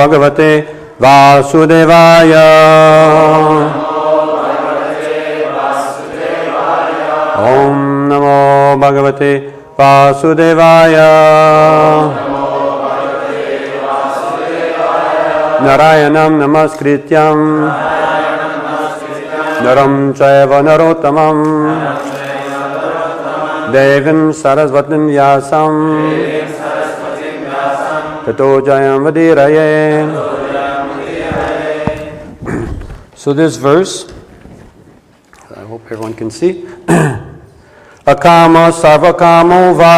Bhagavate Vasudevaya. Om Namo Bhagavate Vasudevaya. Narayanam Namaskrityam Naram Chaiva Narottamam Devim Sarasvatim Vyasam Tato Jayam Vadiraye. So this verse, I hope everyone can see. Akama sarvakamo va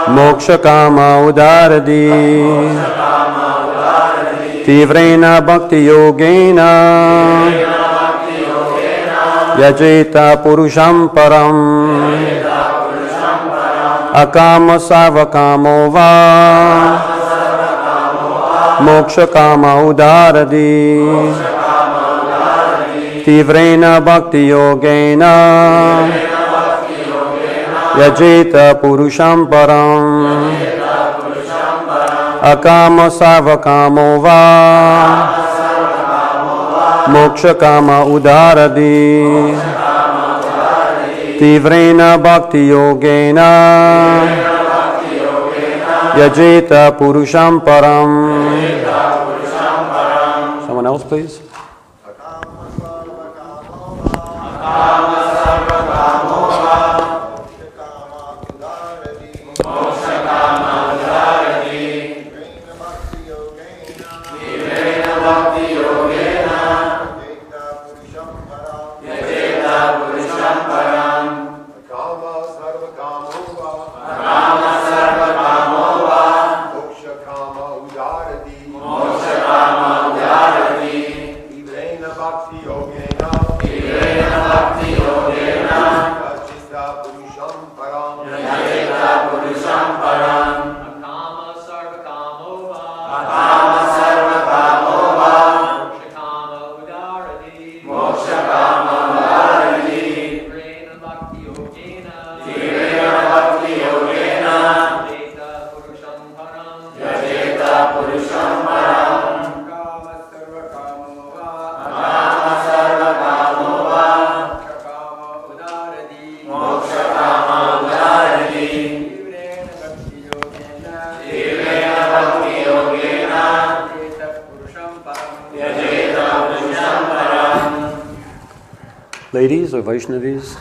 moksha kama udaradi tivrena bhakti yogena yajeta purusham param Akama sarvakamo va. Moksha kama udaradi. Tivrena bhakti yogena. Yajeta purusham param. Akama sarvakamo va. Moksha kama udaradi. Tivrena bhakti yogena. Yajeta purusham param. Someone else, please. Ladies or Vaishnavis?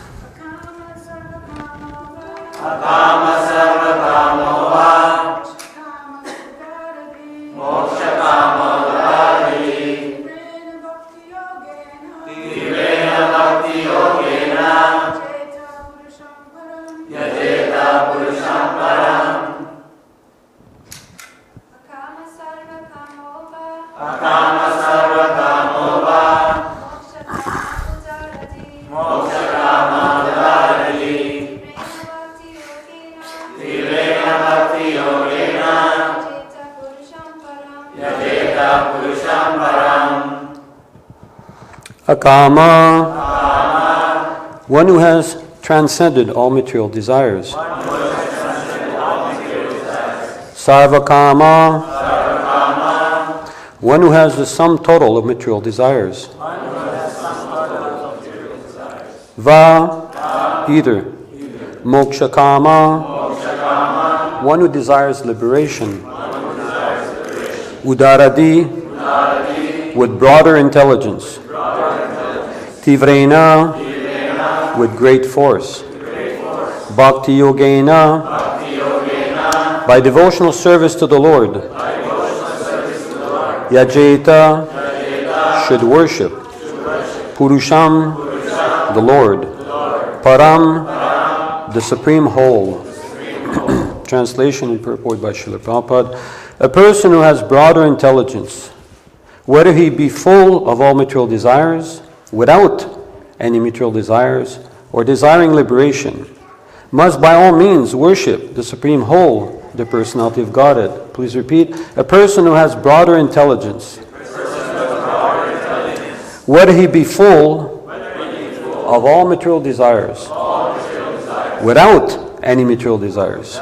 Akama, one who has transcended all material desires. Sarvakama, one who has the sum total of material desires. Va, either. Mokshakama, one who desires liberation. Udaradi, with broader intelligence. Tivrena, with great force. Bhakti yogena, by devotional service to the Lord. Yajeta, should worship. Purusham, the Lord. Param, the supreme whole. Translation and purport by Srila Prabhupada. A person who has broader intelligence, whether he be full of all material desires, without any material desires, or desiring liberation, must by all means worship the supreme whole, the personality of Godhead. Please repeat. A person who has broader intelligence, whether he be full of all material desires, without any material desires,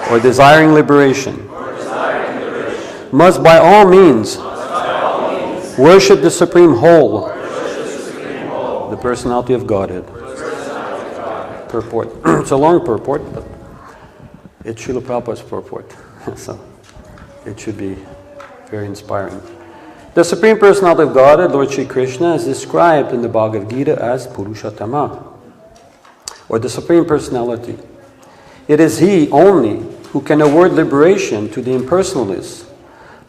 or desiring liberation, must by all means worship the supreme whole, the personality of Godhead. Purport. It's a long purport, but it's Srila Prabhupada's purport. So it should be very inspiring. The Supreme Personality of Godhead, Lord Shri Krishna, is described in the Bhagavad Gita as Purushottama, or the Supreme Personality. It is He only who can award liberation to the impersonalists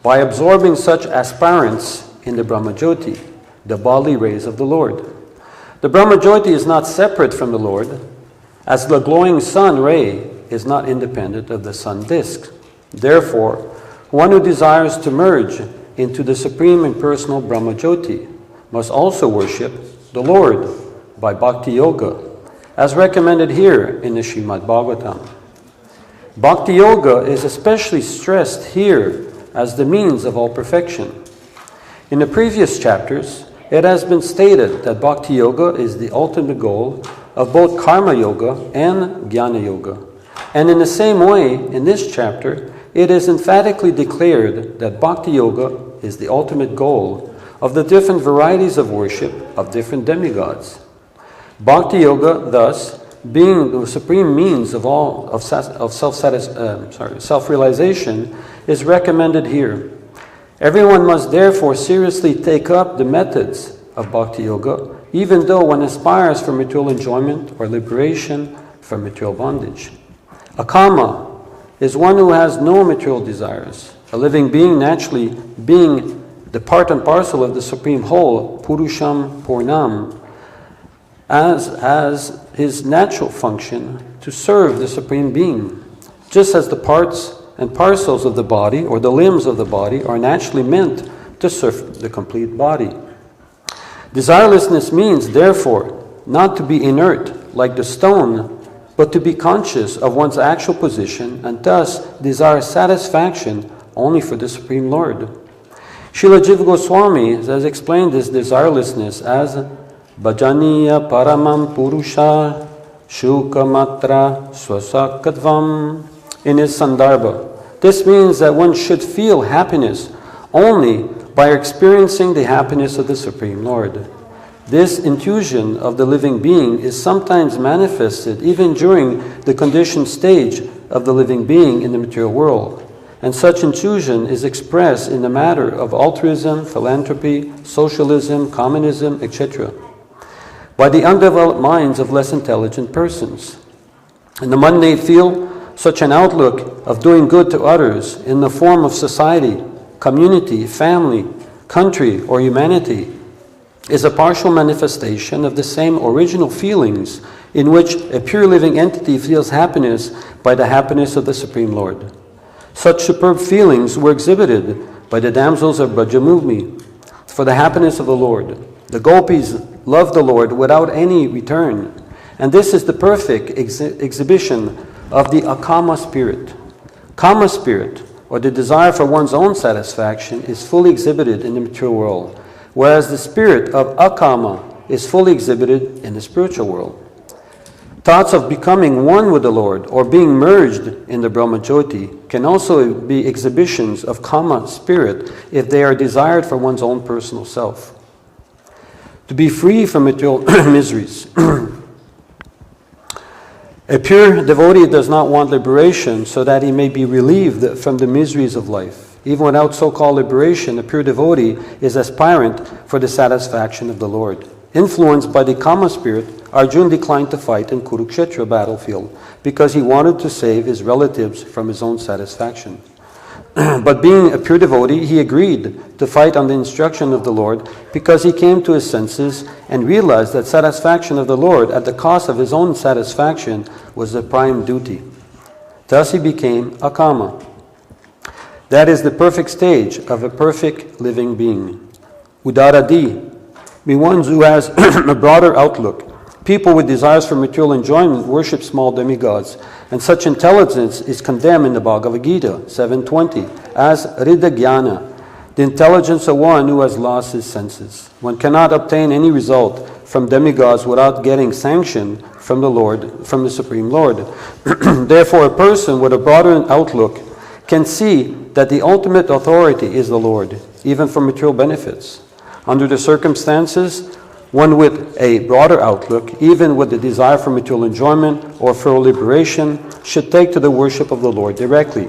by absorbing such aspirants in the Brahmajyoti, the bodily rays of the Lord. The Brahmajyoti is not separate from the Lord, as the glowing sun ray is not independent of the sun disk. Therefore, one who desires to merge into the Supreme Impersonal Brahmajyoti must also worship the Lord by Bhakti Yoga, as recommended here in the Srimad Bhagavatam. Bhakti Yoga is especially stressed here as the means of all perfection. In the previous chapters, it has been stated that Bhakti Yoga is the ultimate goal of both Karma Yoga and Jnana Yoga. And in the same way, in this chapter, it is emphatically declared that Bhakti Yoga is the ultimate goal of the different varieties of worship of different demigods. Bhakti Yoga, thus, being the supreme means of self-realization, is recommended here. Everyone must therefore seriously take up the methods of Bhakti Yoga, even though one aspires for material enjoyment or liberation from material bondage. A kama is one who has no material desires. A living being naturally being the part and parcel of the Supreme Whole, Purusham Purnam, as his natural function to serve the Supreme Being, just as the parts and parcels of the body or the limbs of the body are naturally meant to serve the complete body. Desirelessness means, therefore, not to be inert like the stone, but to be conscious of one's actual position and thus desire satisfaction only for the Supreme Lord. Srila Jiva Goswami has explained this desirelessness as Bhajaniya Paramam Purusha Shukamatra Swasakadvam in his Sandarbha. This means that one should feel happiness only by experiencing the happiness of the Supreme Lord. This intuition of the living being is sometimes manifested even during the conditioned stage of the living being in the material world. And such intuition is expressed in the matter of altruism, philanthropy, socialism, communism, etc., by the undeveloped minds of less intelligent persons. In the mundane field, such an outlook of doing good to others in the form of society, community, family, country, or humanity is a partial manifestation of the same original feelings in which a pure living entity feels happiness by the happiness of the Supreme Lord. Such superb feelings were exhibited by the damsels of Brajamumi for the happiness of the Lord. The gopis loved the Lord without any return, and this is the perfect exhibition of the akama spirit. Kama spirit, or the desire for one's own satisfaction, is fully exhibited in the material world, whereas the spirit of akama is fully exhibited in the spiritual world. Thoughts of becoming one with the Lord or being merged in the Brahmajyoti can also be exhibitions of kama spirit if they are desired for one's own personal self. To be free from material miseries. A pure devotee does not want liberation so that he may be relieved from the miseries of life. Even without so-called liberation, a pure devotee is aspirant for the satisfaction of the Lord. Influenced by the Kama spirit, Arjuna declined to fight in Kurukshetra battlefield because he wanted to save his relatives from his own satisfaction. But being a pure devotee, he agreed to fight on the instruction of the Lord because he came to his senses and realized that satisfaction of the Lord at the cost of his own satisfaction was the prime duty. Thus he became a Kama. That is the perfect stage of a perfect living being. Udaradi, be one who has a broader outlook. People with desires for material enjoyment worship small demigods, and such intelligence is condemned in the Bhagavad Gita 7.20 as Ridagyana, the intelligence of one who has lost his senses. One cannot obtain any result from demigods without getting sanction from the Lord, from the Supreme Lord. Therefore, a person with a broader outlook can see that the ultimate authority is the Lord, even for material benefits. Under the circumstances, one with a broader outlook, even with the desire for material enjoyment or for liberation, should take to the worship of the Lord directly.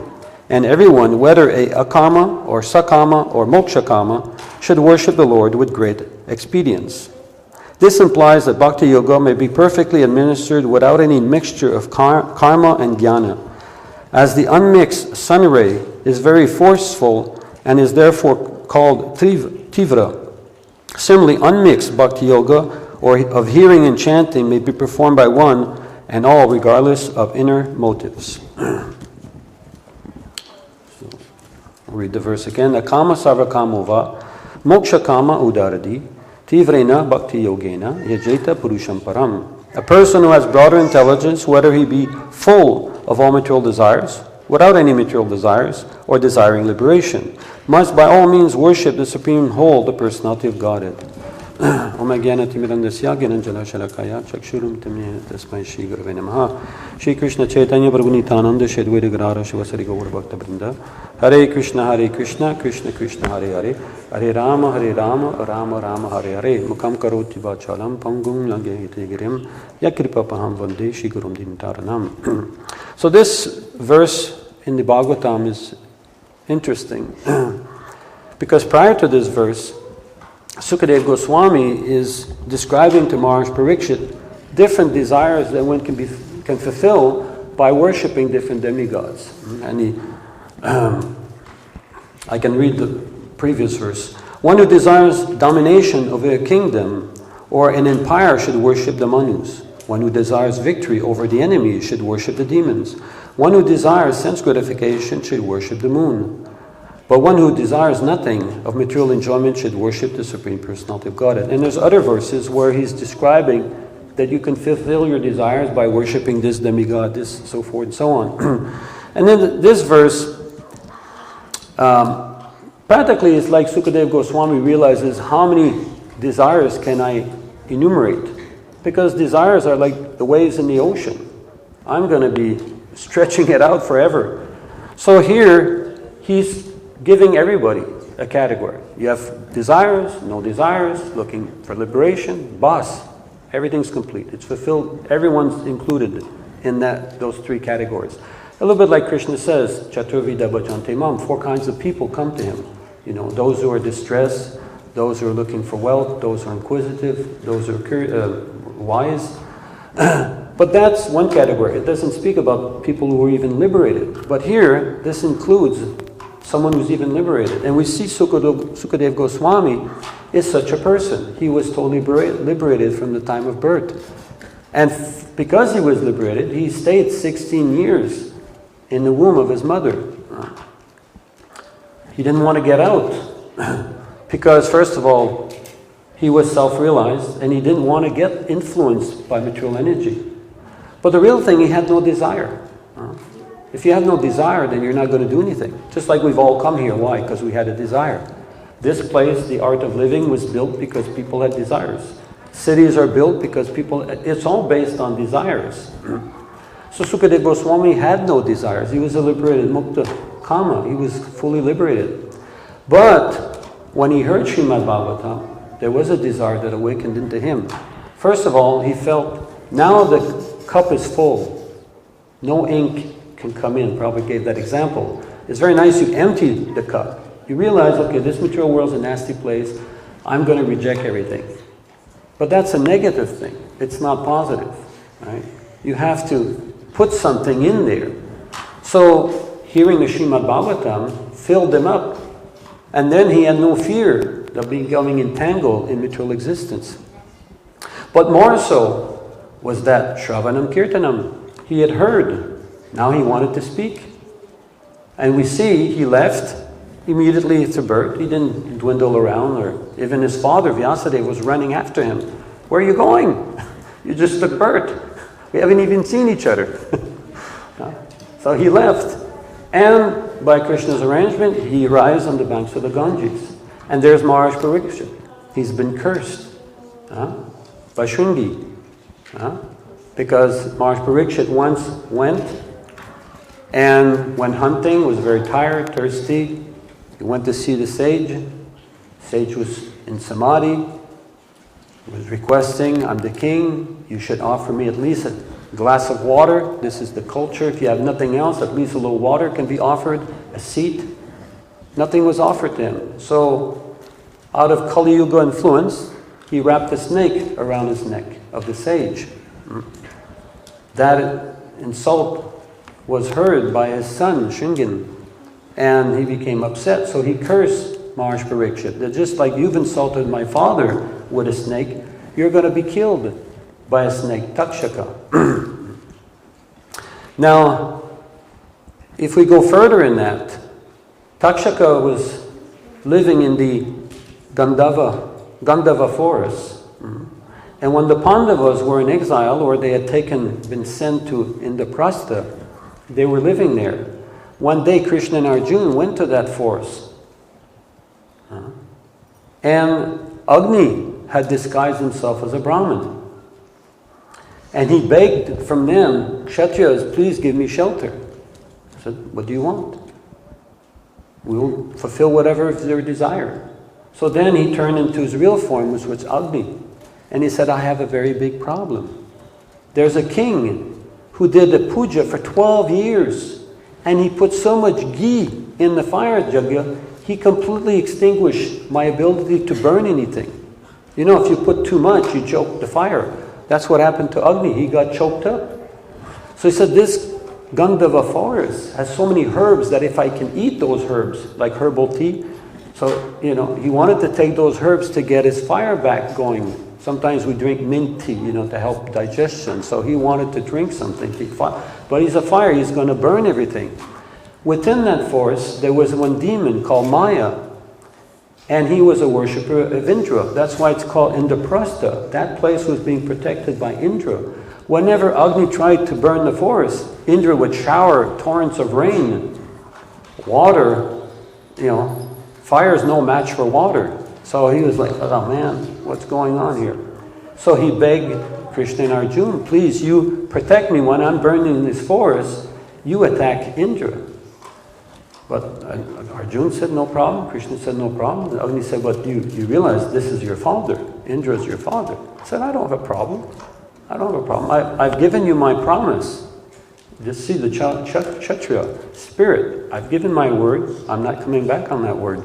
And everyone, whether a akama or sakama or mokshakama, should worship the Lord with great expedience. This implies that Bhakti Yoga may be perfectly administered without any mixture of karma and jnana, as the unmixed sun ray is very forceful and is therefore called tivra. Similarly, unmixed Bhakti Yoga or of hearing and chanting may be performed by one and all regardless of inner motives. So, read the verse again. Akama sarvakamova moksha kama udaradi tivrena bhakti yogena yajeta purusham param. A person who has broader intelligence, whether he be full of all material desires, without any material desires, or desiring liberation, must by all means worship the Supreme Whole, the Personality of Godhead. Om Jnana Timirandasya Gyananjana Shalakaya Chakshurum Tamye Tasmai Shri Gurave Namaha. Shri Krishna Chaitanya Prabhu Nityananda Shri Advaita Gadadhara Shivasari Gaura Bhakta Vrinda. Hare Krishna, Krishna Krishna Hare Hare, Hare Rama, Rama Rama Hare Hare. Mukam Karoti Vachalam Pangum Langayate Girim Yakripa Paham Vande Shri Gurum Dintaranam. So this verse in the Bhagavatam is interesting because prior to this verse, Sukadeva Goswami is describing to Maharaj Parikshit different desires that one can fulfill by worshipping different demigods. And I can read the previous verse. One who desires domination over a kingdom or an empire should worship the Manus. One who desires victory over the enemy should worship the demons. One who desires sense gratification should worship the moon. But one who desires nothing of material enjoyment should worship the Supreme Personality of Godhead. And there's other verses where he's describing that you can fulfill your desires by worshipping this demigod, this, so forth and so on. And then this verse, practically it's like Sukadeva Goswami realizes how many desires can I enumerate? Because desires are like the waves in the ocean. I'm going to be stretching it out forever. So here, he's giving everybody a category. You have desires, no desires, looking for liberation, boss. Everything's complete. It's fulfilled. Everyone's included in those three categories. A little bit like Krishna says, Chaturvida bhajante mam, 4 kinds of people come to him. You know, those who are distressed, those who are looking for wealth, those who are inquisitive, those who are wise. But that's one category. It doesn't speak about people who are even liberated. But here, this includes someone who's even liberated. And we see Sukadeva Goswami is such a person. He was totally liberated from the time of birth. And because he was liberated, he stayed 16 years in the womb of his mother. He didn't want to get out because, first of all, he was self-realized and he didn't want to get influenced by material energy. But the real thing, he had no desire. If you have no desire, then you're not going to do anything. Just like we've all come here. Why? Because we had a desire. This place, the art of living, was built because people had desires. Cities are built because it's all based on desires. So Sukadeva Goswami had no desires. He was a liberated mukta kama. He was fully liberated. But when he heard Srimad Bhagavatam, there was a desire that awakened into him. First of all, he felt, now the cup is full. No ink can come in. Prabhupada gave that example. It's very nice you empty the cup. You realize, okay, this material world is a nasty place. I'm going to reject everything. But that's a negative thing. It's not positive, right? You have to put something in there. So hearing the Srimad Bhagavatam filled him up. And then he had no fear of becoming entangled in material existence. But more so was that Shravanam Kirtanam. He had heard. Now he wanted to speak. And we see he left immediately to birth. He didn't dwindle around, or even his father, Vyasadeva, was running after him. Where are you going? You just took birth. We haven't even seen each other. So he left. And by Krishna's arrangement, he arrives on the banks of the Ganges. And there's Maharaj Parikshit. He's been cursed by Shringi. Because Maharaj Parikshit once went and went hunting, was very tired, thirsty. He went to see the sage. Sage was in samadhi. He was requesting, I'm the king. You should offer me at least a glass of water. This is the culture. If you have nothing else, at least a little water can be offered. A seat. Nothing was offered to him. So, out of Kali Yuga influence, he wrapped a snake around his neck of the sage. That insult was heard by his son, Shingen, and he became upset. So he cursed Maharaj Parikshit, that just like you've insulted my father with a snake, you're going to be killed by a snake, Takshaka. Now, if we go further in that, Takshaka was living in the Gandhava forest. And when the Pandavas were in exile, or they had been sent to Indraprastha, they were living there. One day Krishna and Arjuna went to that forest. And Agni had disguised himself as a Brahmin. And he begged from them, Kshatriyas, please give me shelter. I said, what do you want? We will fulfill whatever is their desire. So then he turned into his real form, which was Agni. And he said, I have a very big problem. There's a king who did a puja for 12 years. And he put so much ghee in the fire yajna, he completely extinguished my ability to burn anything. You know, if you put too much, you choke the fire. That's what happened to Agni. He got choked up. So he said, this Gandhava forest has so many herbs that if I can eat those herbs, like herbal tea, so, you know, he wanted to take those herbs to get his fire back going. Sometimes we drink mint tea, you know, to help digestion. So he wanted to drink something. But he's a fire, he's going to burn everything. Within that forest, there was one demon called Maya. And he was a worshipper of Indra. That's why it's called Indraprastha. That place was being protected by Indra. Whenever Agni tried to burn the forest, Indra would shower torrents of rain. Water, you know, fire is no match for water. So he was like, oh man, what's going on here? So he begged Krishna and Arjuna, please, you protect me when I'm burning this forest, you attack Indra. But Arjuna said, no problem. Krishna said, no problem. And Agni said, but you realize this is your father. Indra is your father. He said, I don't have a problem. I don't have a problem. I've given you my promise. Just see the Kshatriya spirit. I've given my word. I'm not coming back on that word.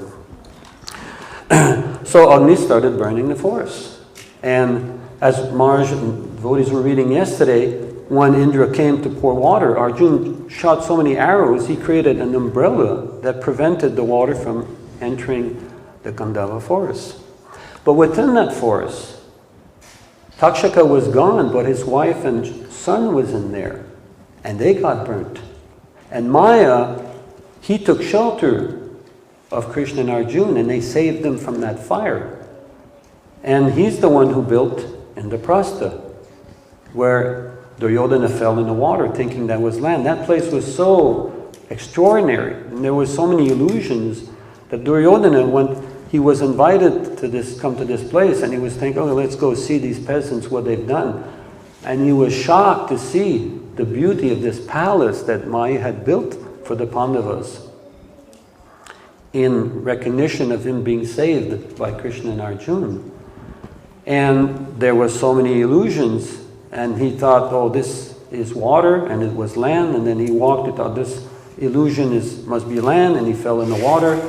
So Agni started burning the forest. And as Maharaj and devotees were reading yesterday, when Indra came to pour water, Arjuna shot so many arrows, he created an umbrella that prevented the water from entering the Gandhava forest. But within that forest, Takshaka was gone, but his wife and son was in there, and they got burnt. And Maya, he took shelter of Krishna and Arjuna, and they saved them from that fire. And he's the one who built Indraprastha, where Duryodhana fell in the water thinking that was land. That place was so extraordinary, and there was so many illusions that Duryodhana, when he was invited to come to this place, and he was thinking, oh, let's go see these peasants, what they've done. And he was shocked to see the beauty of this palace that Maya had built for the Pandavas in recognition of him being saved by Krishna and Arjuna. And there were so many illusions. And he thought, oh, this is water, and it was land. And then he walked, he thought this illusion must be land, and he fell in the water.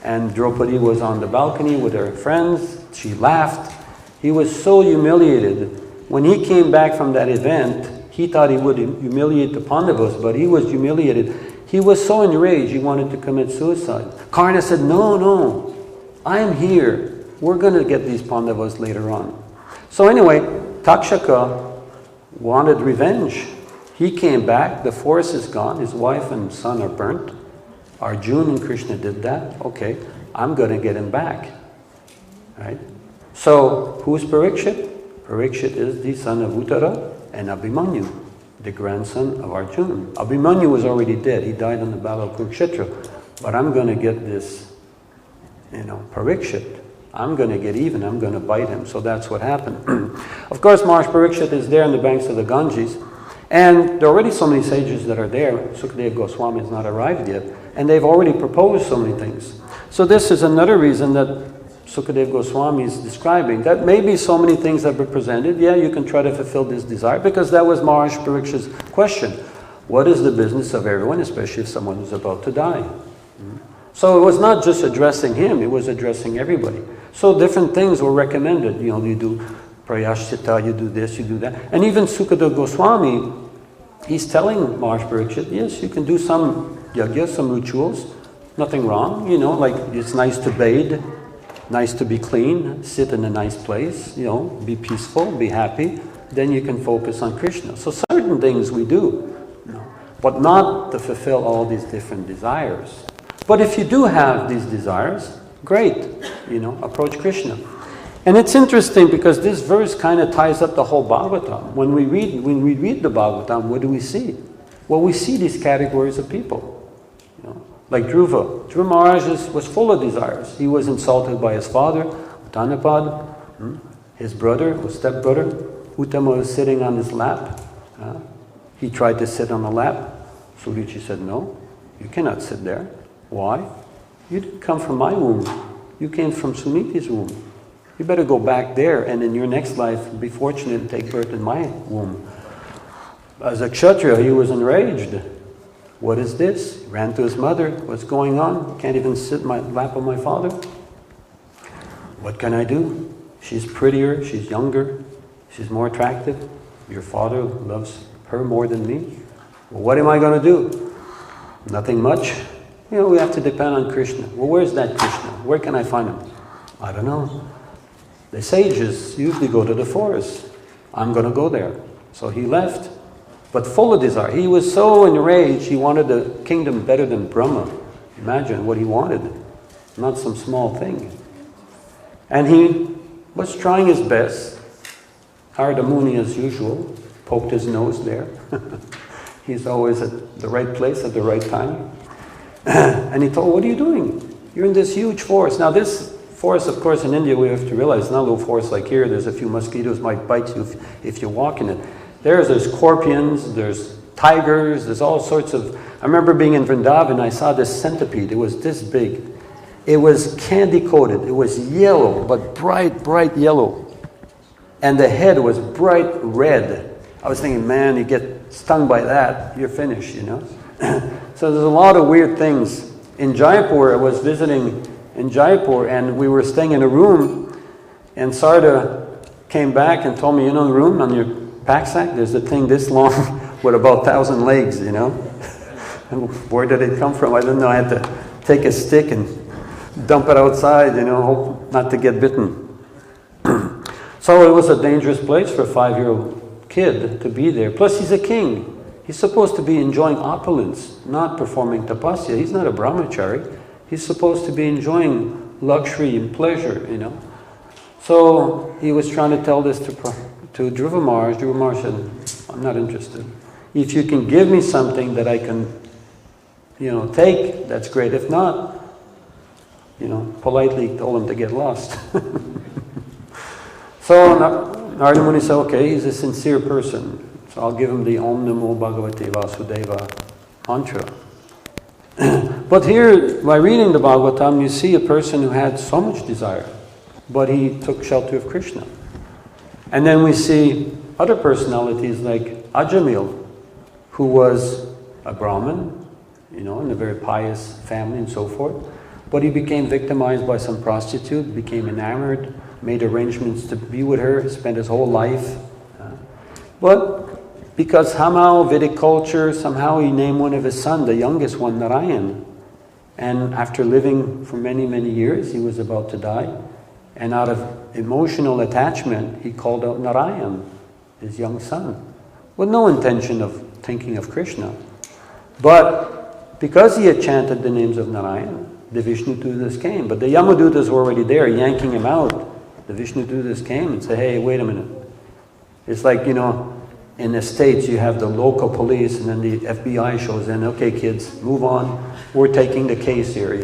And Draupadi was on the balcony with her friends. She laughed. He was so humiliated. When he came back from that event, he thought he would humiliate the Pandavas, but he was humiliated. He was so enraged, he wanted to commit suicide. Karna said, no, I'm here. We're going to get these Pandavas later on. So anyway, Takshaka wanted revenge. He came back, the forest is gone, his wife and son are burnt. Arjuna and Krishna did that. Okay, I'm going to get him back. Right? So, who's Parikshit? Parikshit is the son of Uttara and Abhimanyu, the grandson of Arjuna. Abhimanyu was already dead. He died on the battle of Kurukshetra. But I'm going to get this, Parikshit. I'm going to get even. I'm going to bite him. So that's what happened. Of course, Maharaj Parikshit is there on the banks of the Ganges. And there are already so many sages that are there. Sukadeva Goswami has not arrived yet. And they've already proposed so many things. So this is another reason that Sukadeva Goswami is describing. That maybe so many things have been presented. Yeah, you can try to fulfill this desire. Because that was Maharaj Parikshit's question. What is the business of everyone, especially if someone is about to die? So it was not just addressing him. It was addressing everybody. So different things were recommended. You do prayashchita, you do this, you do that. And even Sukadeva Goswami, he's telling Maharaj Parikshit, yes, you can do some yajna, some rituals. Nothing wrong, like it's nice to bathe, nice to be clean, sit in a nice place, be peaceful, be happy. Then you can focus on Krishna. So certain things we do, but not to fulfill all these different desires. But if you do have these desires, great, approach Krishna. And it's interesting because this verse kind of ties up the whole Bhagavatam. When we read the Bhagavatam, what do we see? Well, we see these categories of people. Like Dhruva. Dhruva Maharaj was full of desires. He was insulted by his father, Uttanapad, his brother, his stepbrother. Uttama was sitting on his lap. He tried to sit on the lap. Surichi said, no, you cannot sit there. Why? You didn't come from my womb. You came from Suniti's womb. You better go back there and in your next life be fortunate and take birth in my womb. As a Kshatriya, he was enraged. What is this? He ran to his mother. What's going on? Can't even sit in my lap of my father. What can I do? She's prettier, she's younger, she's more attractive. Your father loves her more than me. Well, what am I going to do? Nothing much. We have to depend on Krishna. Well, where's that Krishna? Where can I find him? I don't know. The sages usually go to the forest. I'm going to go there. So he left, but full of desire. He was so enraged, he wanted the kingdom better than Brahma. Imagine what he wanted. Not some small thing. And he was trying his best. Narada Muni, as usual, poked his nose there. He's always at the right place at the right time. And he told, what are you doing? You're in this huge forest. Now this forest, of course, in India, we have to realize, it's not a little forest like here. There's a few mosquitoes might bite you if you walk in it. There's scorpions, there's tigers, there's all sorts of... I remember being in Vrindavan, I saw this centipede. It was this big. It was candy-coated. It was yellow, but bright, bright yellow. And the head was bright red. I was thinking, man, you get stung by that, you're finished, So there's a lot of weird things. In Jaipur, I was visiting in Jaipur, and we were staying in a room, and Sarda came back and told me, the room on your pack sack, there's a thing this long with about 1,000 legs, And where did it come from? I didn't know. I had to take a stick and dump it outside, hope not to get bitten. So it was a dangerous place for a 5-year-old kid to be there. Plus, he's a king. He's supposed to be enjoying opulence, not performing tapasya. He's not a brahmachari. He's supposed to be enjoying luxury and pleasure, So he was trying to tell this to Dhruva Maharaj. Dhruva Maharaj said, I'm not interested. If you can give me something that I can, take, that's great. If not, politely told him to get lost. So Narada Muni said, okay, he's a sincere person. So I'll give him the Om Namo Bhagavate Vasudeva mantra. But here, by reading the Bhagavatam, you see a person who had so much desire, but he took shelter of Krishna. And then we see other personalities like Ajamil, who was a Brahmin, in a very pious family and so forth. But he became victimized by some prostitute, became enamored, made arrangements to be with her, spent his whole life. But because somehow Vedic culture, somehow he named one of his sons, the youngest one, Narayan. And after living for many, many years, he was about to die. And out of emotional attachment, he called out Narayan, his young son, with no intention of thinking of Krishna. But because he had chanted the names of Narayan, the Vishnu-dutas came. But the Yamadutas were already there, yanking him out. The Vishnu-dutas came and said, hey, wait a minute. It's like, in the States you have the local police and then the FBI shows in, okay kids, move on. We're taking the case here,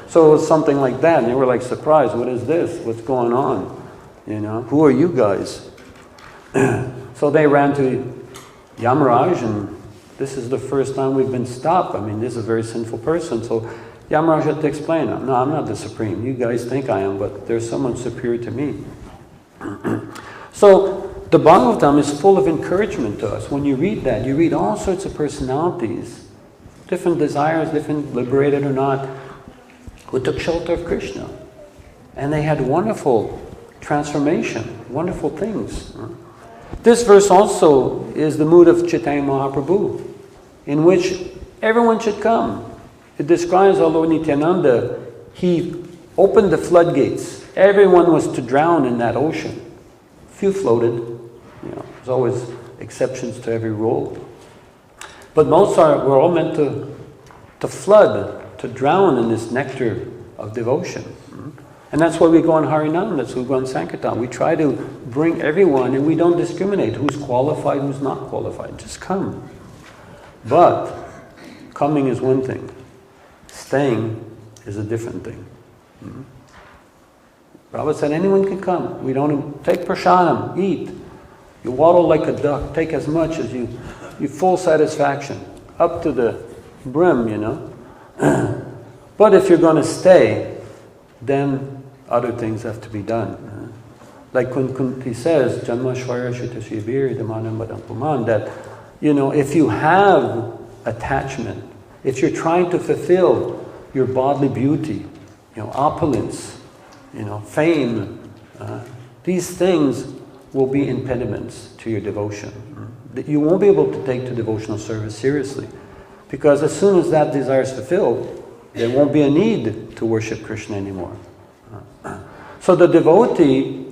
So it was something like that. And they were like surprised, what is this? What's going on? Who are you guys? So they ran to Yamaraj, and this is the first time we've been stopped. This is a very sinful person. So Yamaraj had to explain, no, I'm not the supreme. You guys think I am, but there's someone superior to me. So the Bhagavatam is full of encouragement to us. When you read that, you read all sorts of personalities, different desires, different liberated or not, who took shelter of Krishna. And they had wonderful transformation, wonderful things. This verse also is the mood of Chaitanya Mahaprabhu, in which everyone should come. It describes how Lord Nityananda, he opened the floodgates. Everyone was to drown in that ocean. Few floated. There's always exceptions to every rule. But most were all meant to flood, to drown in this nectar of devotion. And that's why we go on Harinam, that's why we go on Sankirtan. We try to bring everyone, and we don't discriminate who's qualified, who's not qualified. Just come. But coming is one thing. Staying is a different thing. Prabhupada said anyone can come. We don't take prasadam, eat. You waddle like a duck. Take as much as you full satisfaction, up to the brim, you know. But if you're going to stay, then other things have to be done. Like when Kunti says, that, you know, if you have attachment, if you're trying to fulfill your bodily beauty, you know, opulence, you know, fame, these things will be impediments to your devotion. You won't be able to take to devotional service seriously, because as soon as that desire is fulfilled, there won't be a need to worship Krishna anymore. So the devotee,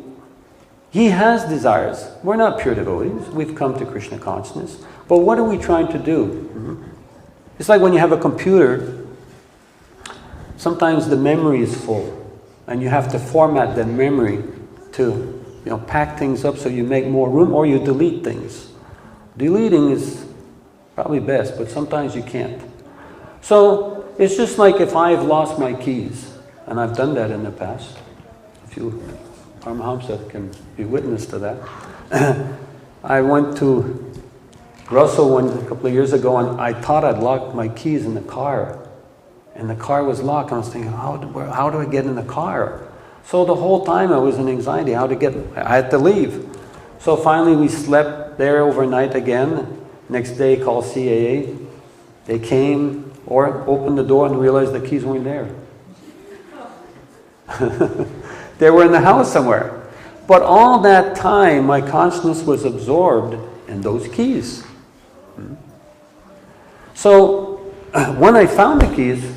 he has desires. We're not pure devotees. We've come to Krishna consciousness. But what are we trying to do? It's like when you have a computer, sometimes the memory is full, and you have to format that memory to, you know, pack things up so you make more room, or you delete things. Deleting is probably best, but sometimes you can't. So it's just like if I've lost my keys, and I've done that in the past. A few Paramahamsa can be witness to that. I went to Russell a couple of years ago, and I thought I'd locked my keys in the car. And the car was locked, and I was thinking, how do I get in the car? So the whole time I was in anxiety, I had to leave. So finally we slept there overnight again. Next day, called CAA. They came, or opened the door and realized the keys weren't there. They were in the house somewhere. But all that time, my consciousness was absorbed in those keys. So when I found the keys,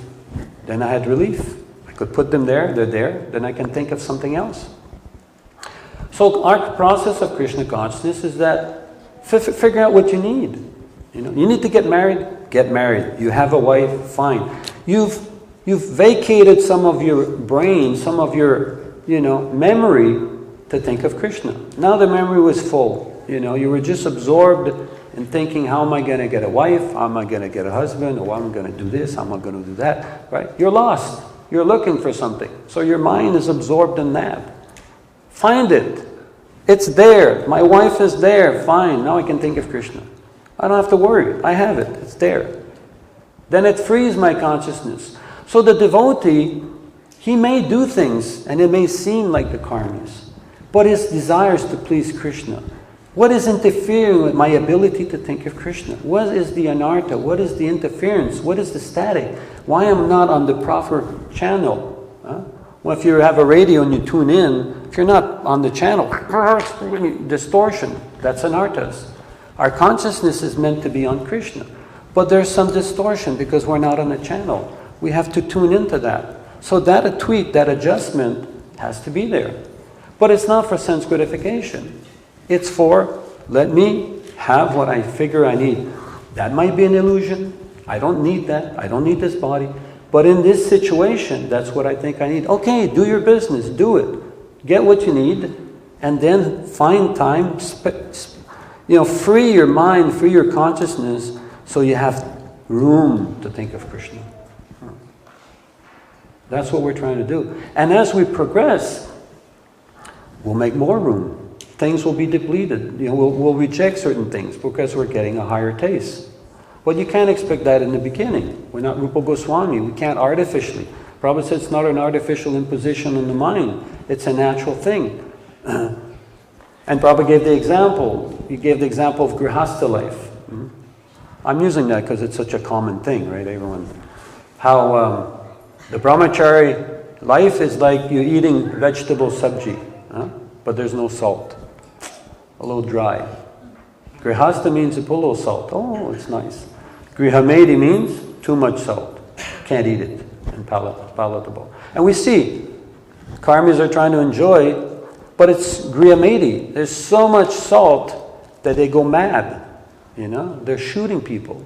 then I had relief. I could put them there, they're there, then I can think of something else. So our process of Krishna consciousness is that figure out what you need. You know, you need to get married, get married. You have a wife, fine. You've vacated some of your brain, some of your, you know, memory to think of Krishna. Now the memory was full. You know, you were just absorbed in thinking, how am I going to get a wife? How am I going to get a husband? Or how am I going to do this? How am I going to do that? Right? You're lost. You're looking for something. So your mind is absorbed in that. Find it. It's there. My wife is there. Fine. Now I can think of Krishna. I don't have to worry. I have it. It's there. Then it frees my consciousness. So the devotee, he may do things, and it may seem like the karmas, but his desire is to please Krishna. What is interfering with my ability to think of Krishna? What is the anartha? What is the interference? What is the static? Why am I not on the proper channel? Well, if you have a radio and you tune in, if you're not on the channel, distortion, that's anarthas. Our consciousness is meant to be on Krishna. But there's some distortion because we're not on the channel. We have to tune into that. So that tweak, that adjustment has to be there. But it's not for sense gratification. It's for, let me have what I figure I need. That might be an illusion. I don't need that. I don't need this body. But in this situation, that's what I think I need. Okay, do your business. Do it. Get what you need. And then find time. Free your mind, free your consciousness, so you have room to think of Krishna. That's what we're trying to do. And as we progress, we'll make more room. Things will be depleted. We'll reject certain things because we're getting a higher taste. But you can't expect that in the beginning. We're not Rupa Goswami. We can't artificially. Prabhupada said it's not an artificial imposition on the mind. It's a natural thing. And Prabhupada gave the example. He gave the example of grihastha life. I'm using that because it's such a common thing, right? Everyone. How the brahmachari life is like you're eating vegetable sabji, but there's no salt. A little dry. Grihastha means you put a little salt. Oh, it's nice. Grihamedi means too much salt. Can't eat it and palatable. And we see karmis are trying to enjoy, but it's grihamedi. There's so much salt that they go mad. They're shooting people.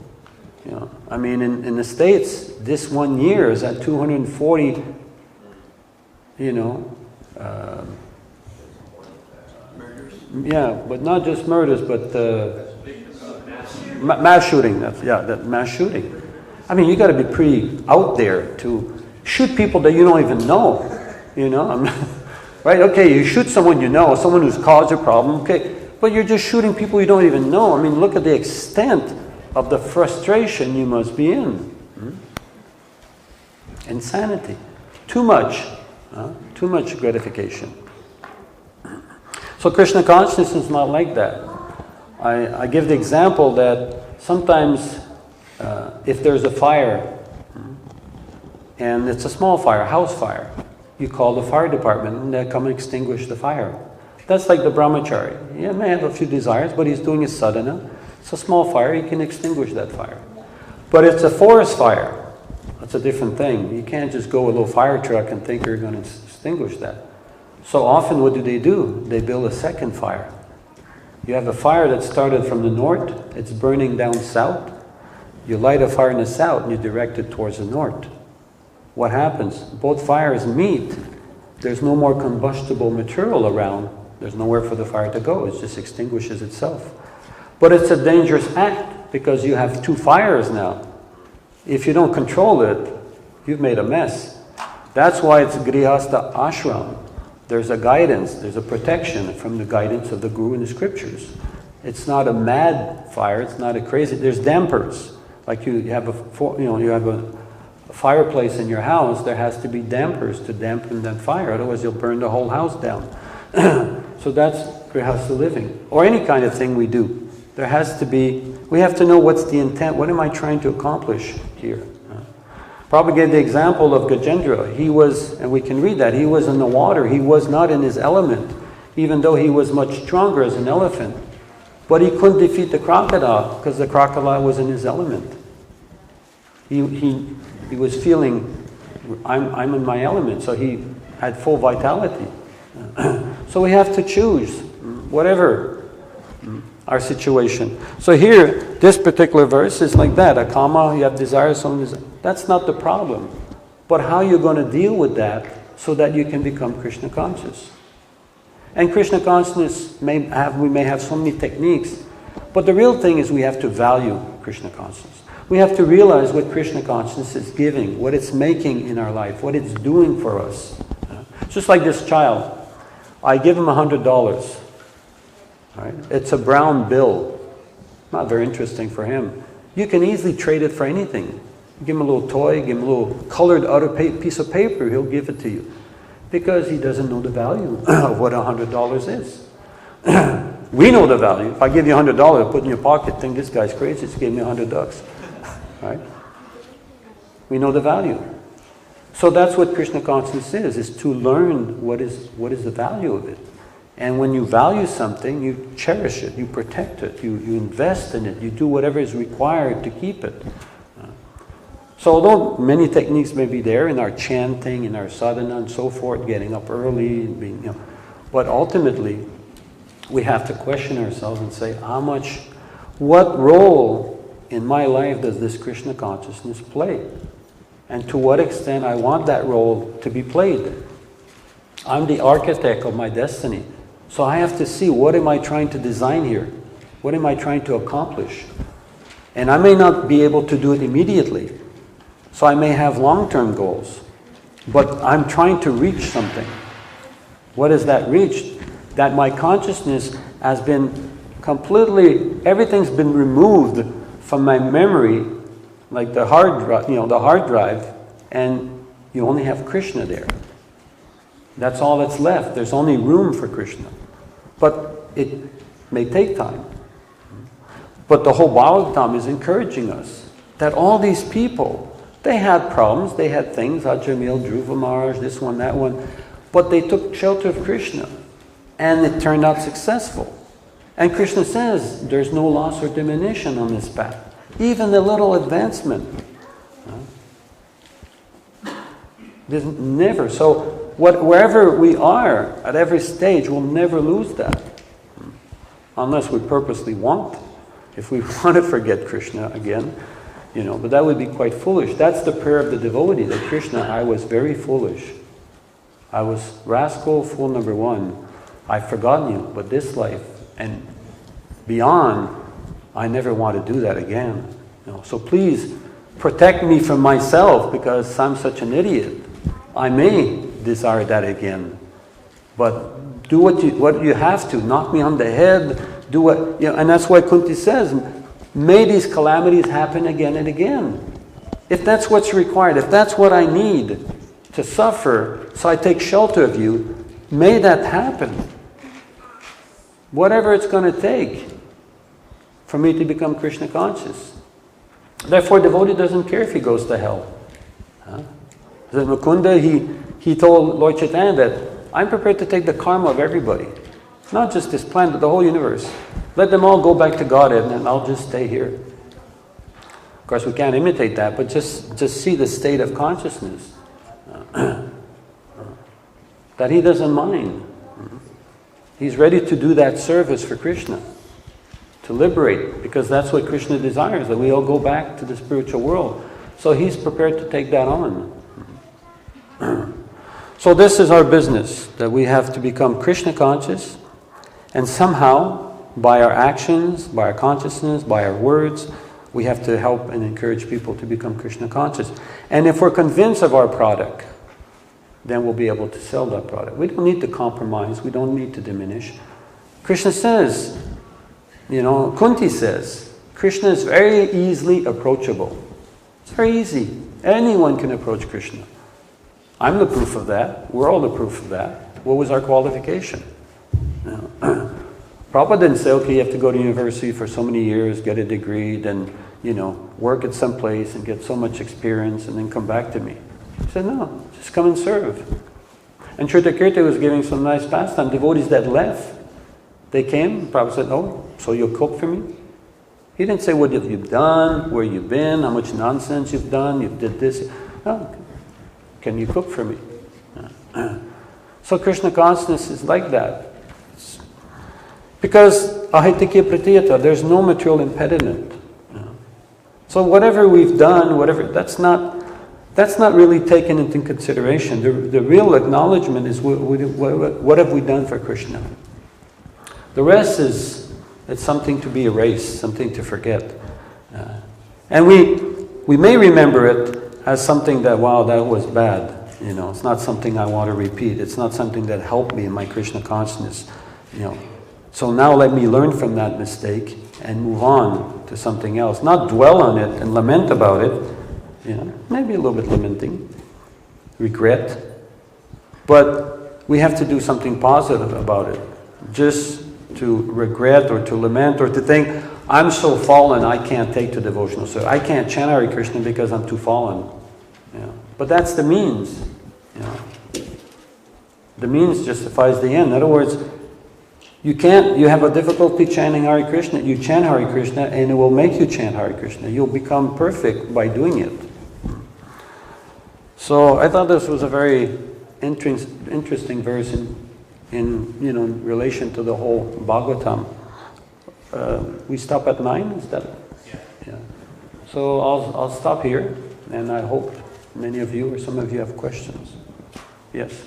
I mean, in the States, this 1 year is at 240 you know, yeah, but not just murders, but mass shooting. That mass shooting. I mean, you got to be pretty out there to shoot people that you don't even know. You know, right? Okay, you shoot someone you know, someone who's caused a problem. Okay, but you're just shooting people you don't even know. I mean, look at the extent of the frustration you must be in. Insanity. Too much gratification. So Krishna consciousness is not like that. I give the example that sometimes if there's a fire, and it's a small fire, house fire, you call the fire department and they come and extinguish the fire. That's like the brahmachari. He may have a few desires, but he's doing his sadhana. It's a small fire, he can extinguish that fire. But it's a forest fire. That's a different thing. You can't just go with a little fire truck and think you're going to extinguish that. So often what do? They build a second fire. You have a fire that started from the north, it's burning down south. You light a fire in the south and you direct it towards the north. What happens? Both fires meet. There's no more combustible material around. There's nowhere for the fire to go. It just extinguishes itself. But it's a dangerous act because you have two fires now. If you don't control it, you've made a mess. That's why it's Grihastha Ashram. There's a guidance, there's a protection from the guidance of the Guru in the scriptures. It's not a mad fire, it's not a crazy, there's dampers. Like you have a fireplace in your house, there has to be dampers to dampen that fire, otherwise you'll burn the whole house down. So that's Grihastha living. Or any kind of thing we do. There has to be, we have to know what's the intent, what am I trying to accomplish here? Prabhupada gave the example of Gajendra. He was, and we can read that, he was in the water, he was not in his element, even though he was much stronger as an elephant. But he couldn't defeat the crocodile, because the crocodile was in his element. He was feeling, I'm in my element, so he had full vitality. So we have to choose, whatever our situation. So here, this particular verse is like that. A kama, you have desires, that's not the problem. But how you're going to deal with that so that you can become Krishna conscious. And Krishna consciousness, we may have so many techniques, but the real thing is we have to value Krishna consciousness. We have to realize what Krishna consciousness is giving, what it's making in our life, what it's doing for us. Just like this child. I give him $100. Right? It's a brown bill. Not very interesting for him. You can easily trade it for anything. Give him a little toy, give him a little colored outer piece of paper, he'll give it to you. Because he doesn't know the value of what $100 is. We know the value. If I give you $100, put it in your pocket, think this guy's crazy, just gave me $100. Right? We know the value. So that's what Krishna consciousness is to learn what is the value of it. And when you value something, you cherish it, you protect it, you invest in it, you do whatever is required to keep it. So although many techniques may be there in our chanting, in our sadhana and so forth, getting up early, being, but ultimately we have to question ourselves and say, what role in my life does this Krishna consciousness play? And to what extent I want that role to be played. I'm the architect of my destiny. So I have to see, what am I trying to design here? What am I trying to accomplish? And I may not be able to do it immediately. So I may have long-term goals. But I'm trying to reach something. What is that reach? That my consciousness has been completely, everything's been removed from my memory, like the hard drive, and you only have Krishna there. That's all that's left. There's only room for Krishna. But it may take time. But the whole Bhagavatam is encouraging us that all these people, they had problems, they had things, Ajamil, Dhruva Maharaj, this one, that one, but they took shelter of Krishna, and it turned out successful. And Krishna says there's no loss or diminution on this path. Even a little advancement. There's never. So wherever we are, at every stage, we'll never lose that. Unless we purposely want. If we want to forget Krishna again, but that would be quite foolish. That's the prayer of the devotee, that Krishna, I was very foolish. I was rascal, fool number one. I've forgotten you, but this life and beyond, I never want to do that again. So please protect me from myself, because I'm such an idiot. I may desire that again, but do what you have to. Knock me on the head. Do what and that's why Kunti says, may these calamities happen again and again. If that's what's required, if that's what I need to suffer, so I take shelter of you, may that happen. Whatever it's going to take for me to become Krishna conscious. Therefore, devotee doesn't care if he goes to hell. The Mukunda, he told Lord Chaitanya that I'm prepared to take the karma of everybody. Not just this planet, but the whole universe. Let them all go back to Godhead and I'll just stay here. Of course, we can't imitate that, but just see the state of consciousness. That he doesn't mind. He's ready to do that service for Krishna. To liberate, because that's what Krishna desires, that we all go back to the spiritual world. So he's prepared to take that on. So this is our business, that we have to become Krishna conscious, and somehow, by our actions, by our consciousness, by our words, we have to help and encourage people to become Krishna conscious. And if we're convinced of our product, then we'll be able to sell that product. We don't need to compromise, we don't need to diminish. Krishna says, Kunti says, Krishna is very easily approachable. It's very easy. Anyone can approach Krishna. I'm the proof of that. We're all the proof of that. What was our qualification? Prabhupada didn't say, okay, you have to go to university for so many years, get a degree, then, work at some place and get so much experience and then come back to me. He said, no, just come and serve. And Shrutakirti was giving some nice pastime. Devotees that left, they came, Prabhupada said, oh, so you'll cook for me? He didn't say, what have you done, where you've been, how much nonsense you've done, you did this. No, can you cook for me? So Krishna consciousness is like that. Because ahitikya pratiyata, there's no material impediment. So whatever we've done, that's not really taken into consideration. The real acknowledgement is what have we done for Krishna? The rest it's something to be erased, something to forget. And we may remember it as something that, wow, that was bad. It's not something I want to repeat. It's not something that helped me in my Krishna consciousness. So now let me learn from that mistake and move on to something else. Not dwell on it and lament about it. Maybe a little bit lamenting, regret. But we have to do something positive about it. Just to regret or to lament or to think, I'm so fallen I can't take to devotional service. I can't chant Hare Krishna because I'm too fallen. But that's the means. The means justifies the end. In other words, you have a difficulty chanting Hare Krishna, you chant Hare Krishna and it will make you chant Hare Krishna. You'll become perfect by doing it. So I thought this was a very interesting verse in relation to the whole Bhagavatam. We stop at 9, is that? Yeah. So I'll stop here, and I hope many of you or some of you have questions. Yes.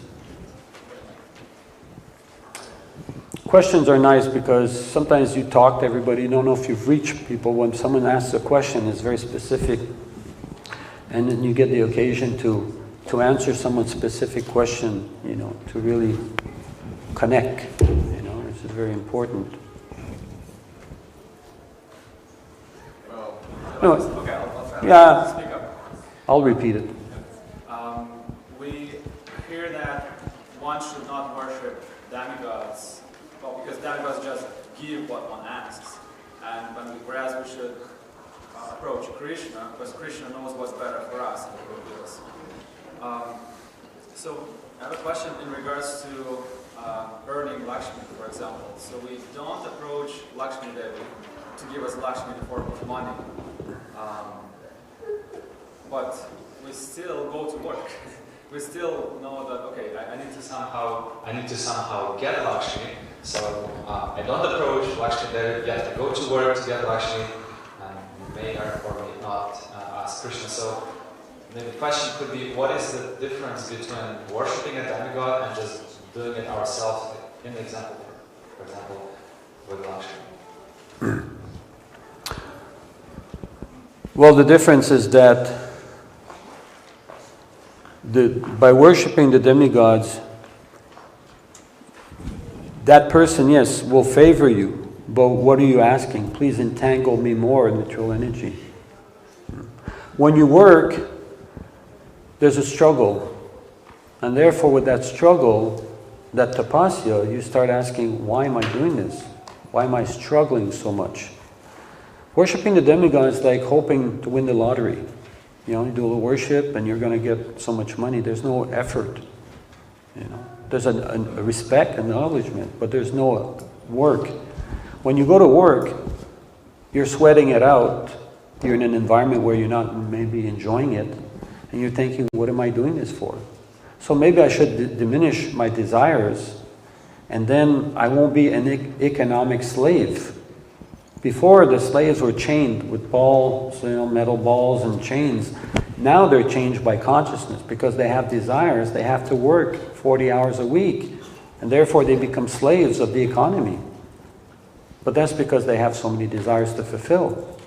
Questions are nice because sometimes you talk to everybody, you don't know if you've reached people. When someone asks a question, it's very specific, and then you get the occasion to answer someone's specific question, to really connect, this is very important. Well, No, okay, I'll try yeah, to speak up. I'll repeat it. We hear that one should not worship demigods, because demigods just give what one asks, and whereas we should approach Krishna, because Krishna knows what's better for us and will do us. So I have a question in regards to earning Lakshmi, for example. So we don't approach Lakshmi Devi to give us Lakshmi in the form of money, but we still go to work. We still know that, okay, I need to somehow get Lakshmi. So I don't approach Lakshmi Devi. You have to go to work to get Lakshmi, and you may or may not ask Krishna. So The question could be, what is the difference between worshipping a demigod and just doing it ourselves? In the example, for example, with Lakshmi. Well, the difference is that by worshipping the demigods, that person, yes, will favor you, but what are you asking? Please entangle me more in material energy. When you work, there's a struggle, and therefore with that struggle, that tapasya, you start asking, why am I doing this? Why am I struggling so much? Worshipping the demigod is like hoping to win the lottery. You know, you do a little worship and you're going to get so much money. There's no effort. You know, there's a respect, acknowledgement, but there's no work. When you go to work, you're sweating it out. You're in an environment where you're not maybe enjoying it, and you're thinking, what am I doing this for? So maybe I should diminish my desires, and then I won't be an economic slave. Before, the slaves were chained with balls, metal balls and chains. Now they're changed by consciousness because they have desires. They have to work 40 hours a week, and therefore they become slaves of the economy. But that's because they have so many desires to fulfill.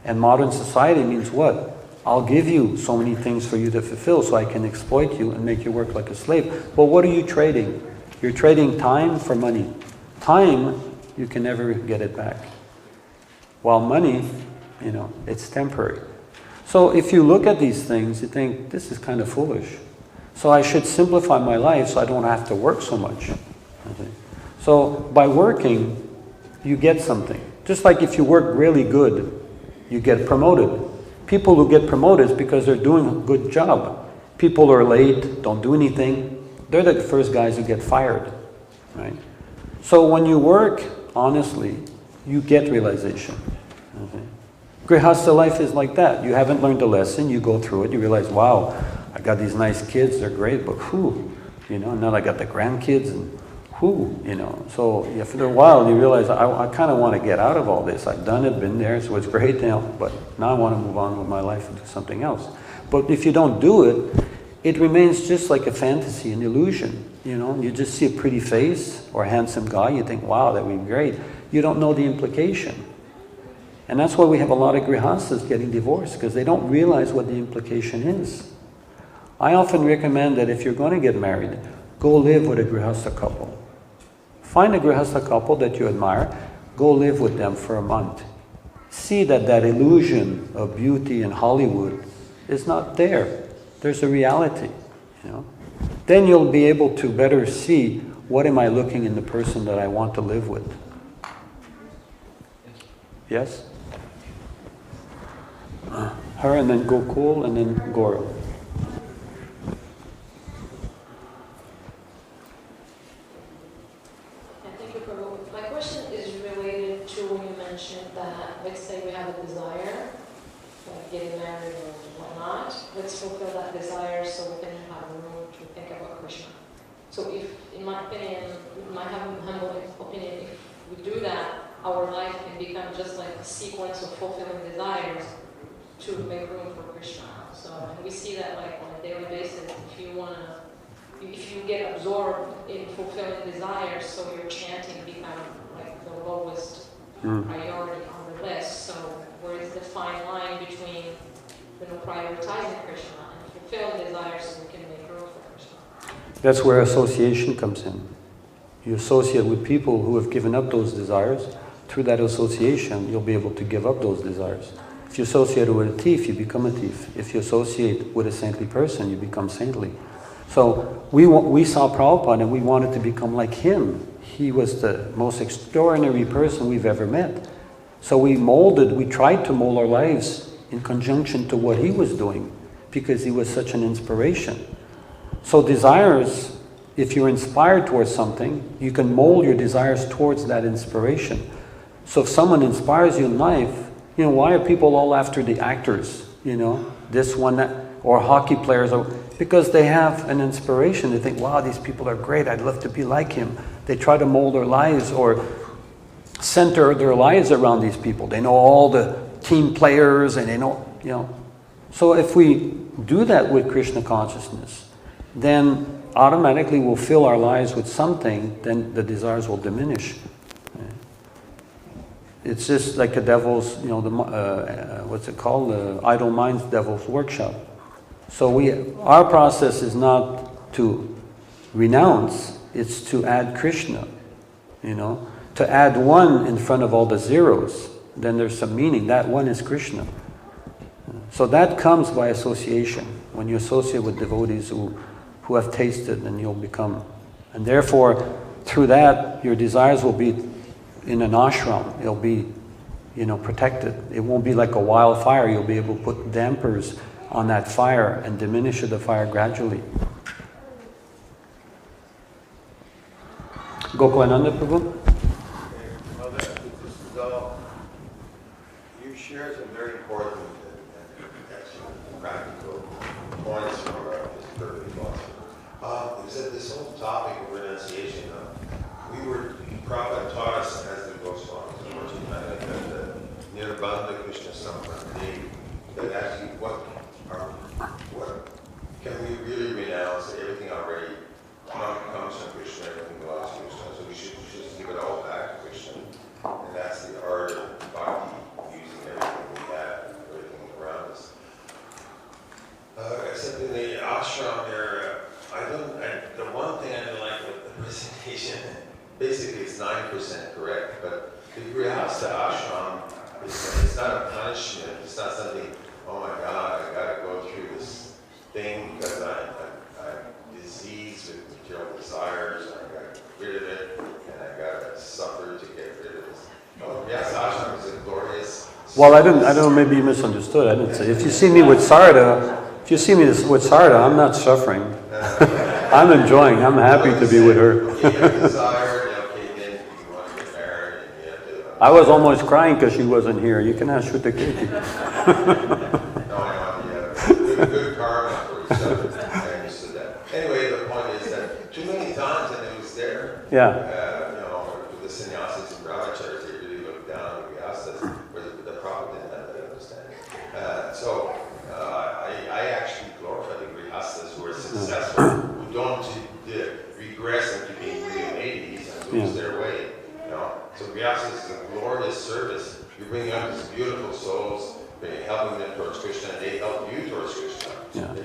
And modern society means what? I'll give you so many things for you to fulfill so I can exploit you and make you work like a slave. But what are you trading? You're trading time for money. Time, you can never get it back. While money, it's temporary. So if you look at these things, you think, this is kind of foolish. So I should simplify my life so I don't have to work so much. So by working, you get something. Just like if you work really good, you get promoted. People who get promoted is because they're doing a good job. People who are late, don't do anything, they're the first guys who get fired. Right? So when you work honestly, you get realization. Okay. Grihastha life is like that. You haven't learned a lesson, you go through it, you realize, wow, I got these nice kids, they're great, but now I got the grandkids, and so after a while you realize, I kind of want to get out of all this. I've done it, been there, so it's great now, but now I want to move on with my life and do something else. But if you don't do it, it remains just like a fantasy, an illusion. You just see a pretty face or a handsome guy, you think, wow, that would be great. You don't know the implication. And that's why we have a lot of grihasthas getting divorced, because they don't realize what the implication is. I often recommend that if you're going to get married, go live with a grihastha couple. Find a grihastha couple that you admire, go live with them for a month. See that illusion of beauty in Hollywood is not there. There's a reality, Then you'll be able to better see, what am I looking in the person that I want to live with? Yes? Her, and then Gokul, and then Goro. Thank you, Prabhu. My question is related to when you mentioned that, let's say we have a desire, like getting married or whatnot, let's fulfill that desire so we can have room to think about Krishna. So if, in my opinion, my humble opinion, if we do that, our life can become just like a sequence of fulfilling desires to make room for Krishna. So and we see that like on a daily basis, if you get absorbed in fulfilling desires, so your chanting becomes like the lowest priority on the list. So where is the fine line between prioritizing Krishna and fulfilling desires so we can make room for Krishna? That's where association comes in. You associate with people who have given up those desires. Through that association, you'll be able to give up those desires. If you associate with a thief, you become a thief. If you associate with a saintly person, you become saintly. So we saw Prabhupada and we wanted to become like him. He was the most extraordinary person we've ever met. So we tried to mold our lives in conjunction to what he was doing, because he was such an inspiration. So desires, if you're inspired towards something, you can mold your desires towards that inspiration. So if someone inspires you in life, why are people all after the actors? This one, that, or hockey players, because they have an inspiration. They think, wow, these people are great, I'd love to be like him. They try to mold their lives or center their lives around these people. They know all the team players and they know. So if we do that with Krishna consciousness, then automatically we'll fill our lives with something, then the desires will diminish. It's just like a devil's, what's it called? The idle mind's devil's workshop. So our process is not to renounce, it's to add Krishna, to add one in front of all the zeros. Then there's some meaning. That one is Krishna. So that comes by association. When you associate with devotees who have tasted, and you'll become. And therefore, through that, your desires will be in an ashram. It'll be, protected. It won't be like a wildfire. You'll be able to put dampers on that fire and diminish the fire gradually. Gokulananda Prabhu? You shared some very important and excellent practical points from this perfect philosopher. Is that this whole topic of renunciation, Prabhupada taught us as the Goswamis, that the Nirbandha Krishna Sampradaya, that actually what can we really renounce? Everything already comes from Krishna, everything belongs to Krishna, so we should just give it all back to Krishna. And that's the art of bhakti, using everything we have, everything around us. Except in the ashram there, the one thing I didn't like with the presentation, basically it's 9% correct, but the grihastha ashram, it's not a punishment, it's not something, oh my God, I gotta go through this thing because I'm diseased with material desires, and I gotta get rid of it, and I gotta suffer to get rid of this. Oh, yes, ashram is a glorious. Well, I don't know, maybe you misunderstood. I didn't say. If you see me with Sarada, I'm not suffering. I'm enjoying. I'm happy to be with her. I was almost crying because she wasn't here. You can ask Shruta Kirti. Good karma for each other. I understood that. Anyway, the point is that too many times, and it was there. Yeah. The sannyasis and brahmacharis, they really looked down on the grihasthas, where the Prabhupada didn't have that understanding. So I actually glorify the grihasthas who are successful, who don't regress into being real ladies and lose their way. So grihasthas is a glorious service. You're bringing up these beautiful souls, helping them towards Krishna, and they help you towards Krishna. Yeah.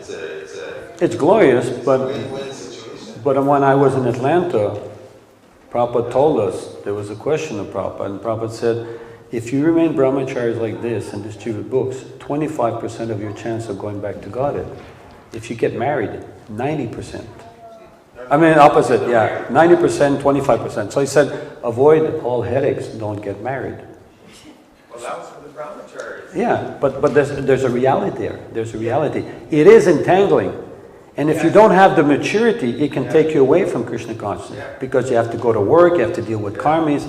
It's glorious, but win-win situation. But when I was in Atlanta, Prabhupada told us, there was a question of Prabhupada, and Prabhupada said, if you remain brahmacharis like this and distribute books, 25% of your chance of going back to Godhead. If you get married, 90%. I mean, opposite, yeah. 90%, 25%. So he said, avoid all headaches, don't get married. Well, that was for the brahmacharis. Yeah, but there's a reality there. There's a reality. It is entangling. And if you don't have the maturity, it can take you away from Krishna consciousness. Because you have to go to work, you have to deal with karmis.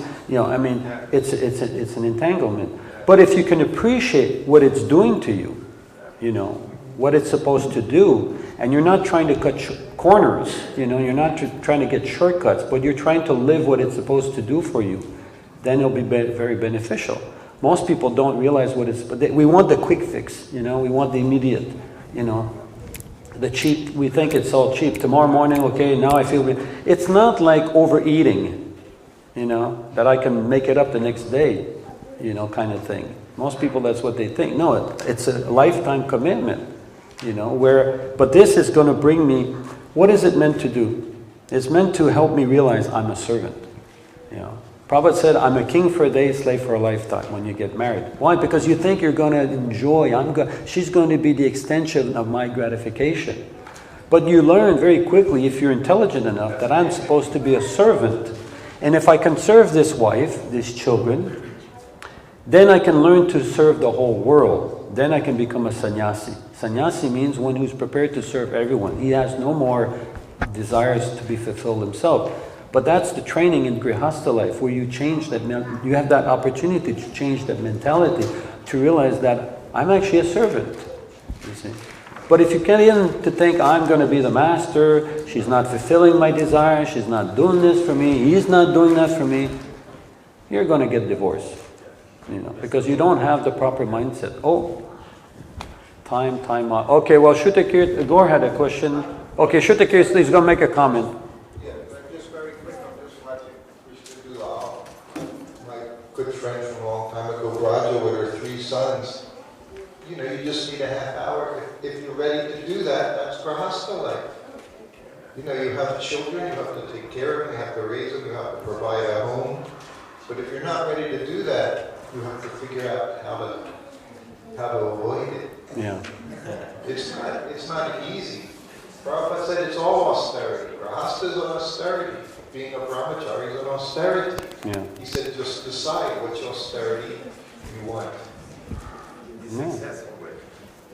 It's an entanglement. But if you can appreciate what it's doing to you, what it's supposed to do, and you're not trying to cut corners, you're not trying to get shortcuts, but you're trying to live what it's supposed to do for you, then it'll be very beneficial. Most people don't realize what it's, but we want the quick fix, we want the immediate, the cheap, we think it's all cheap. Tomorrow morning, okay, now I feel, it's not like overeating, that I can make it up the next day, kind of thing. Most people, that's what they think. No, it's a lifetime commitment, but this is going to bring me, what is it meant to do? It's meant to help me realize I'm a servant, Prabhupada said, I'm a king for a day, slave for a lifetime when you get married. Why? Because you think you're going to enjoy, she's going to be the extension of my gratification. But you learn very quickly, if you're intelligent enough, that I'm supposed to be a servant. And if I can serve this wife, these children, then I can learn to serve the whole world. Then I can become a sannyasi. Sannyasi means one who's prepared to serve everyone. He has no more desires to be fulfilled himself. But that's the training in grihastha life, where you change that, you have that opportunity to change that mentality, to realize that I'm actually a servant, you see. But if you get in to think, I'm going to be the master, she's not fulfilling my desire, she's not doing this for me, he's not doing that for me, you're going to get divorced, because you don't have the proper mindset. Oh, Time out. Okay, well, Shrutakirti, Gaur had a question. Okay, Shrutakirti is going to make a comment. Yeah, but just very quick on this, I think we should do my good friend from a long time ago, Raja, with her 3 sons. You know, you just need a half hour. If you're ready to do that, that's grahastha life. You know, you have children, you have to take care of them, you have to raise them, you have to provide a home. But if you're not ready to do that, you have to figure out how to avoid it. Yeah. It's not easy. Prabhupada said it's all austerity. Grahastha is an austerity. Being a brahmachari is an austerity. Yeah. He said just decide which austerity you want. Yeah.